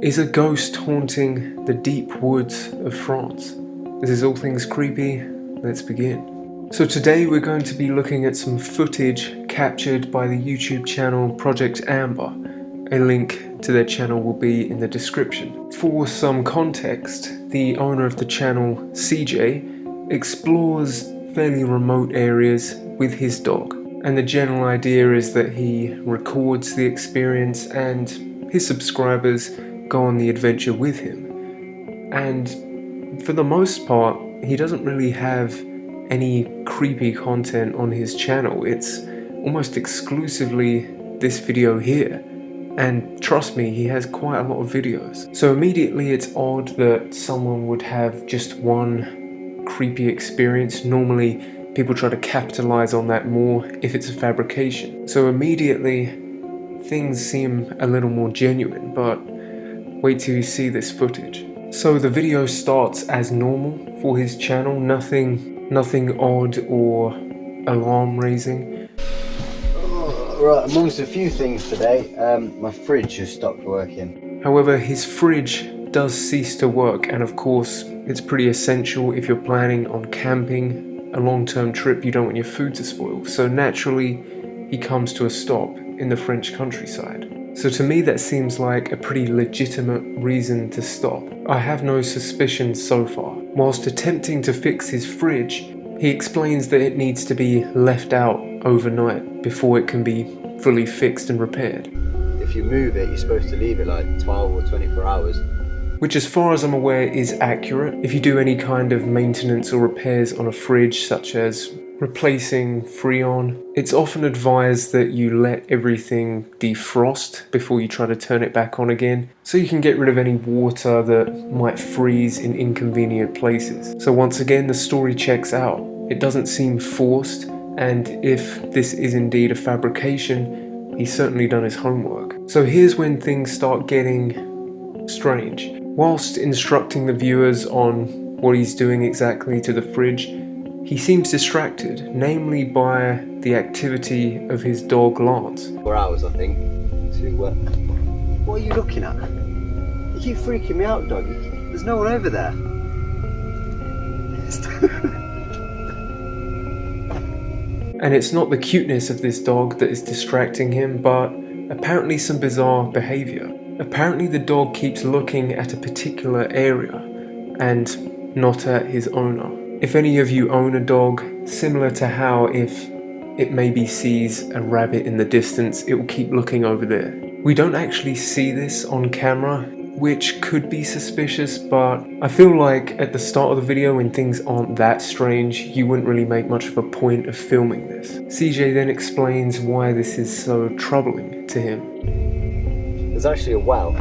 Is a ghost haunting the deep woods of France? This is All Things Creepy. Let's begin. So today we're going to be looking at some footage captured by the YouTube channel Project Amber. A link to their channel will be in the description. For some context, the owner of the channel, CJ, explores fairly remote areas with his dog. And the general idea is that he records the experience and his subscribers go on the adventure with him. And for the most part, he doesn't really have any creepy content on his channel. It's almost exclusively this video here. And trust me, he has quite a lot of videos. So immediately it's odd that someone would have just one creepy experience. Normally people try to capitalize on that more if it's a fabrication. So immediately things seem a little more genuine, but wait till you see this footage. So the video starts as normal for his channel, nothing odd or alarm raising. Right, amongst a few things today, my fridge has stopped working. However, his fridge does cease to work, and of course it's pretty essential if you're planning on camping, a long-term trip. You don't want your food to spoil, so naturally he comes to a stop in the French countryside. So to me that seems like a pretty legitimate reason to stop. I have no suspicions so far. Whilst attempting to fix his fridge, he explains that it needs to be left out overnight before it can be fully fixed and repaired. If you move it, you're supposed to leave it like 12 or 24 hours. Which, as far as I'm aware, is accurate. If you do any kind of maintenance or repairs on a fridge, such as replacing Freon, it's often advised that you let everything defrost before you try to turn it back on again, so you can get rid of any water that might freeze in inconvenient places. So once again, the story checks out. It doesn't seem forced, and if this is indeed a fabrication, he's certainly done his homework. So here's when things start getting strange. Whilst instructing the viewers on what he's doing exactly to the fridge, he seems distracted, namely by the activity of his dog Lance. 4 hours, I think. What are you looking at? You keep freaking me out, dog. There's no one over there. And it's not the cuteness of this dog that is distracting him, but apparently some bizarre behaviour. Apparently the dog keeps looking at a particular area and not at his owner. If any of you own a dog, similar to how if it maybe sees a rabbit in the distance, it will keep looking over there. We don't actually see this on camera, which could be suspicious, but I feel like at the start of the video, when things aren't that strange, you wouldn't really make much of a point of filming this. CJ then explains why this is so troubling to him. There's actually a well,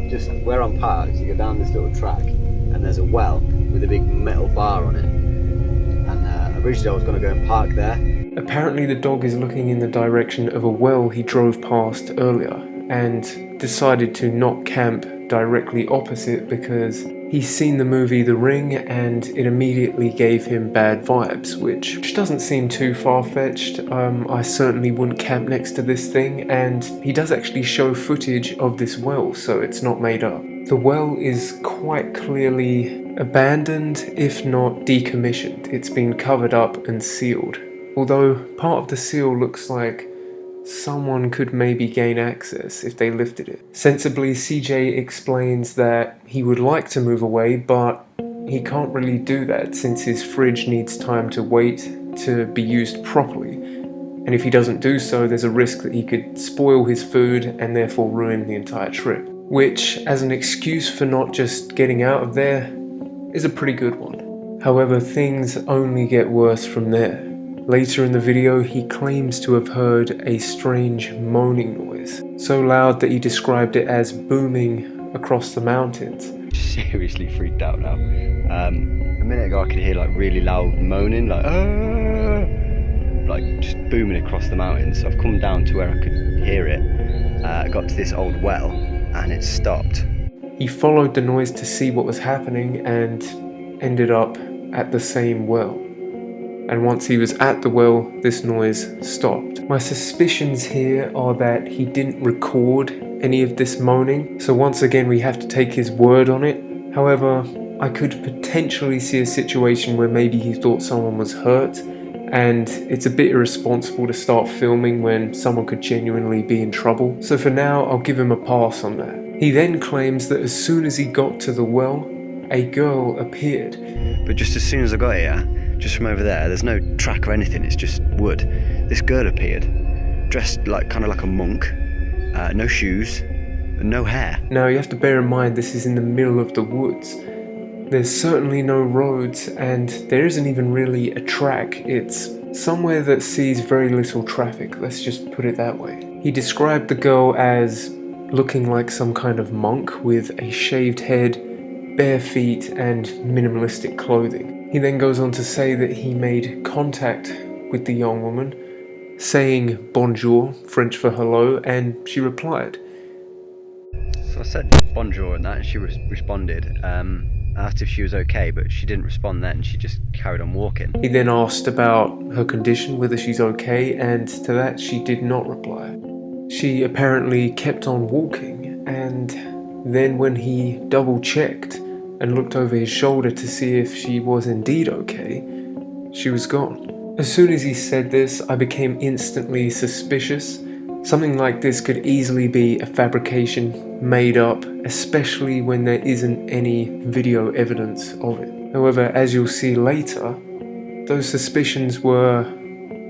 just where I'm parked. You go down this little track, and there's a well with a big metal bar on it. And originally I was going to go and park there. Apparently the dog is looking in the direction of a well he drove past earlier, and decided to not camp directly opposite because he's seen the movie The Ring and it immediately gave him bad vibes, which doesn't seem too far-fetched. I certainly wouldn't camp next to this thing, and he does actually show footage of this well, so it's not made up. The well is quite clearly abandoned, if not decommissioned. It's been covered up and sealed, although part of the seal looks like someone could maybe gain access if they lifted it. Sensibly, CJ explains that he would like to move away, but he can't really do that since his fridge needs time to wait to be used properly. And if he doesn't do so, there's a risk that he could spoil his food and therefore ruin the entire trip. Which, as an excuse for not just getting out of there, is a pretty good one. However, things only get worse from there. Later in the video, he claims to have heard a strange moaning noise, so loud that he described it as booming across the mountains. Seriously freaked out now. A minute ago I could hear like really loud moaning, like just booming across the mountains. So I've come down to where I could hear it. I got to this old well and it stopped. He followed the noise to see what was happening and ended up at the same well. And once he was at the well, this noise stopped. My suspicions here are that he didn't record any of this moaning, so once again we have to take his word on it. However, I could potentially see a situation where maybe he thought someone was hurt, and it's a bit irresponsible to start filming when someone could genuinely be in trouble. So for now, I'll give him a pass on that. He then claims that as soon as he got to the well, a girl appeared. But just as soon as I got here, just from over there's no track or anything, it's just wood. This girl appeared, dressed like kind of like a monk, no shoes, and no hair. Now you have to bear in mind this is in the middle of the woods. There's certainly no roads, and there isn't even really a track. It's somewhere that sees very little traffic, let's just put it that way. He described the girl as looking like some kind of monk with a shaved head, bare feet, and minimalistic clothing. He then goes on to say that he made contact with the young woman, saying bonjour, French for hello, and she replied. So I said bonjour and that, and she responded. I asked if she was okay, but she didn't respond then, she just carried on walking. He then asked about her condition, whether she's okay, and to that she did not reply. She apparently kept on walking, and then when he double checked and looked over his shoulder to see if she was indeed okay, she was gone. As soon as he said this, I became instantly suspicious. Something like this could easily be a fabrication made up, especially when there isn't any video evidence of it. However, as you'll see later, those suspicions were,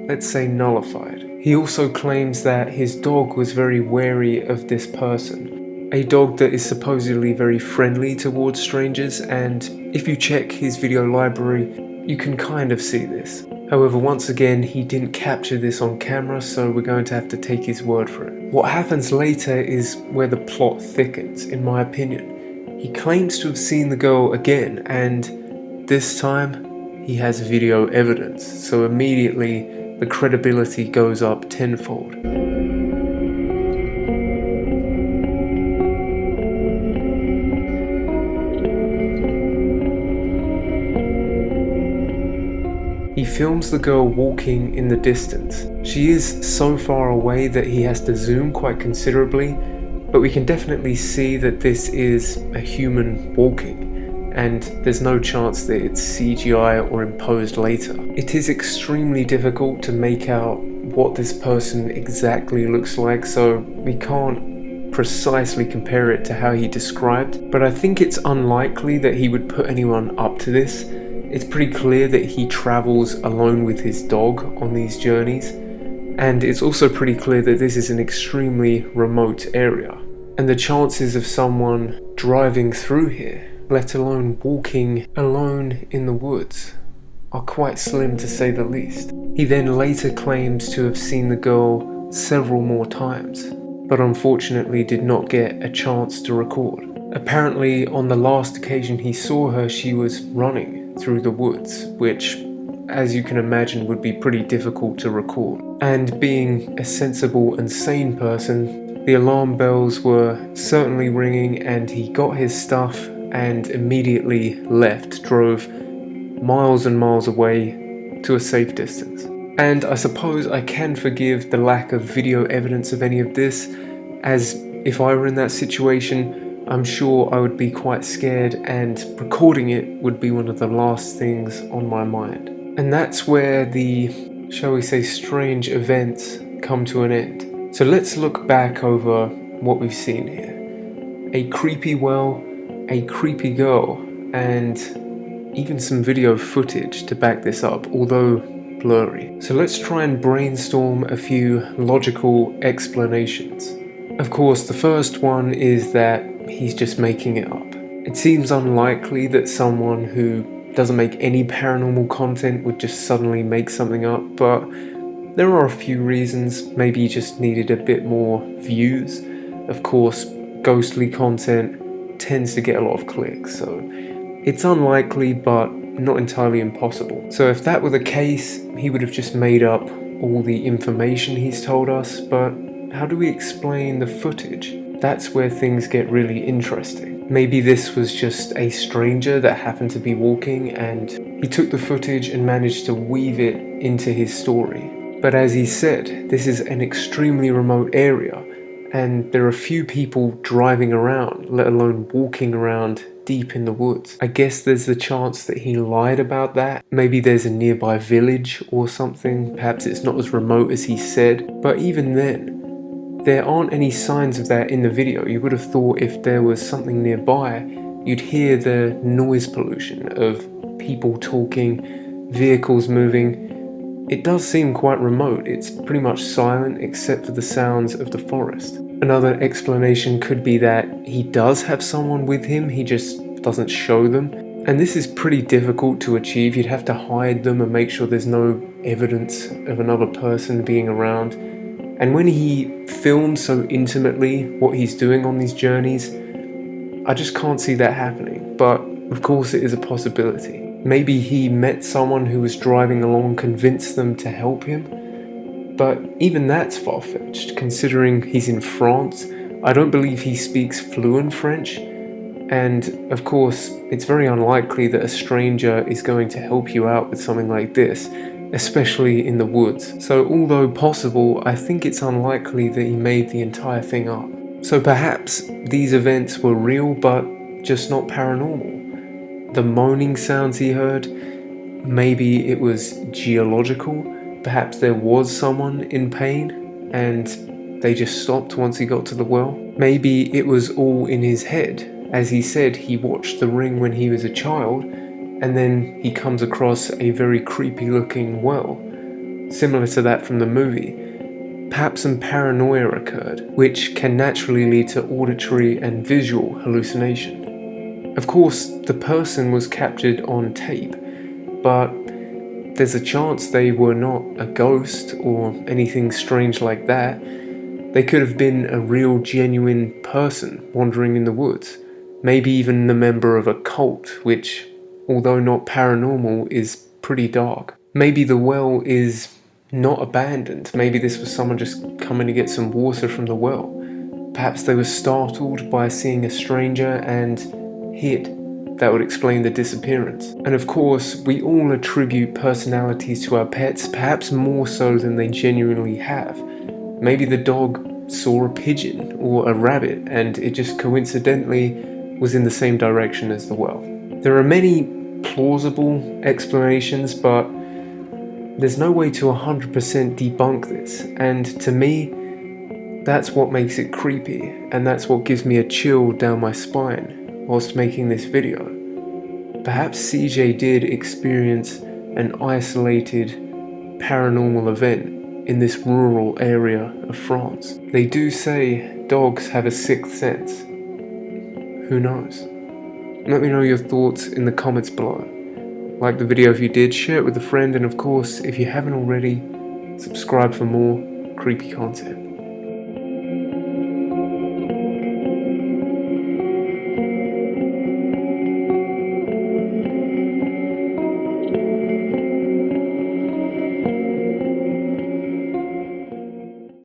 let's say, nullified. He also claims that his dog was very wary of this person. A dog that is supposedly very friendly towards strangers, and if you check his video library, you can kind of see this. However, once again, he didn't capture this on camera, so we're going to have to take his word for it. What happens later is where the plot thickens, in my opinion. He claims to have seen the girl again, and this time he has video evidence, so immediately the credibility goes up tenfold. He films the girl walking in the distance. She is so far away that he has to zoom quite considerably, but we can definitely see that this is a human walking, and there's no chance that it's CGI or imposed later. It is extremely difficult to make out what this person exactly looks like, so we can't precisely compare it to how he described, but I think it's unlikely that he would put anyone up to this. It's pretty clear that he travels alone with his dog on these journeys, and it's also pretty clear that this is an extremely remote area, and the chances of someone driving through here, let alone walking alone in the woods, are quite slim to say the least. He then later claims to have seen the girl several more times, but unfortunately did not get a chance to record. Apparently, on the last occasion he saw her, she was running through the woods, which, as you can imagine, would be pretty difficult to record. And being a sensible and sane person, the alarm bells were certainly ringing, and he got his stuff and immediately left, drove miles and miles away to a safe distance. And I suppose I can forgive the lack of video evidence of any of this, as if I were in that situation, I'm sure I would be quite scared, and recording it would be one of the last things on my mind. And that's where the, shall we say, strange events come to an end. So let's look back over what we've seen here. A creepy well, a creepy girl, and even some video footage to back this up, although blurry. So let's try and brainstorm a few logical explanations. Of course, the first one is that he's just making it up. It seems unlikely that someone who doesn't make any paranormal content would just suddenly make something up, but there are a few reasons. Maybe he just needed a bit more views. Of course, ghostly content tends to get a lot of clicks, so it's unlikely but not entirely impossible. So if that were the case, he would have just made up all the information he's told us, but how do we explain the footage? That's where things get really interesting. Maybe this was just a stranger that happened to be walking, and he took the footage and managed to weave it into his story. But as he said, this is an extremely remote area, and there are few people driving around, let alone walking around deep in the woods. I guess there's the chance that he lied about that. Maybe there's a nearby village or something. Perhaps it's not as remote as he said. But even then, there aren't any signs of that in the video. You would have thought if there was something nearby, you'd hear the noise pollution of people talking, vehicles moving. It does seem quite remote. It's pretty much silent except for the sounds of the forest. Another explanation could be that he does have someone with him, he just doesn't show them. And this is pretty difficult to achieve. You'd have to hide them and make sure there's no evidence of another person being around. And when he films so intimately what he's doing on these journeys, I just can't see that happening. But of course it is a possibility. Maybe he met someone who was driving along, convinced them to help him. But even that's far-fetched, considering he's in France. I don't believe he speaks fluent French. And of course, it's very unlikely that a stranger is going to help you out with something like this, especially in the woods. So although possible, I think it's unlikely that he made the entire thing up. So perhaps these events were real, but just not paranormal. The moaning sounds he heard, maybe it was geological. Perhaps there was someone in pain and they just stopped once he got to the well. Maybe it was all in his head. As he said, he watched The Ring when he was a child, and then he comes across a very creepy looking well, similar to that from the movie. Perhaps some paranoia occurred, which can naturally lead to auditory and visual hallucination. Of course, the person was captured on tape, but there's a chance they were not a ghost or anything strange like that. They could have been a real, genuine person wandering in the woods. Maybe even a member of a cult, which, although not paranormal, is pretty dark. Maybe the well is not abandoned. Maybe this was someone just coming to get some water from the well. Perhaps they were startled by seeing a stranger and hid. That would explain the disappearance. And of course, we all attribute personalities to our pets, perhaps more so than they genuinely have. Maybe the dog saw a pigeon or a rabbit and it just coincidentally was in the same direction as the well. There are many plausible explanations, but there's no way to 100% debunk this. And to me, that's what makes it creepy, and that's what gives me a chill down my spine whilst making this video. Perhaps CJ did experience an isolated paranormal event in this rural area of France. They do say dogs have a sixth sense. Who knows? Let me know your thoughts in the comments below. Like the video if you did, share it with a friend, and of course, if you haven't already, subscribe for more creepy content.